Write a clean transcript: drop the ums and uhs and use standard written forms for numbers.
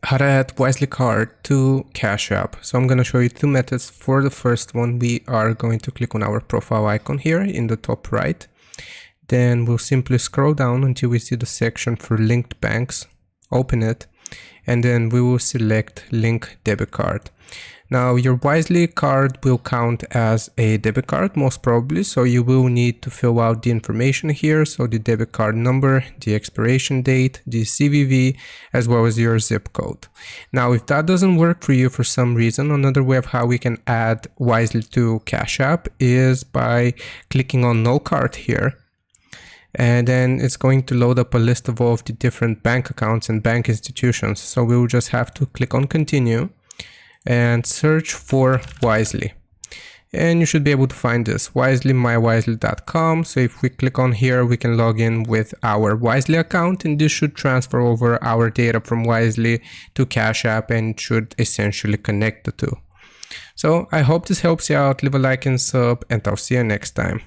how to add Wisely card to Cash App. So I'm going to show you two methods. For the first one, we are going to click on our profile icon here in the top right. Then we'll simply scroll down until we see the section for linked banks, open it, and then we will select link debit card. Now your Wisely card will count as a debit card most probably, so you will need to fill out the information here, so the debit card number, the expiration date, the CVV, as well as your zip code. Now if that doesn't work for you for some reason, another way of how we can add Wisely to Cash App is by clicking on no card here. And then it's going to load up a list of all of the different bank accounts and bank institutions. So we will just have to click on continue and search for Wisely. And you should be able to find this, wisely.mywisely.com. So if we click on here, we can log in with our Wisely account, and this should transfer over our data from Wisely to Cash App and should essentially connect the two. So I hope this helps you out. Leave a like and sub, and I'll see you next time.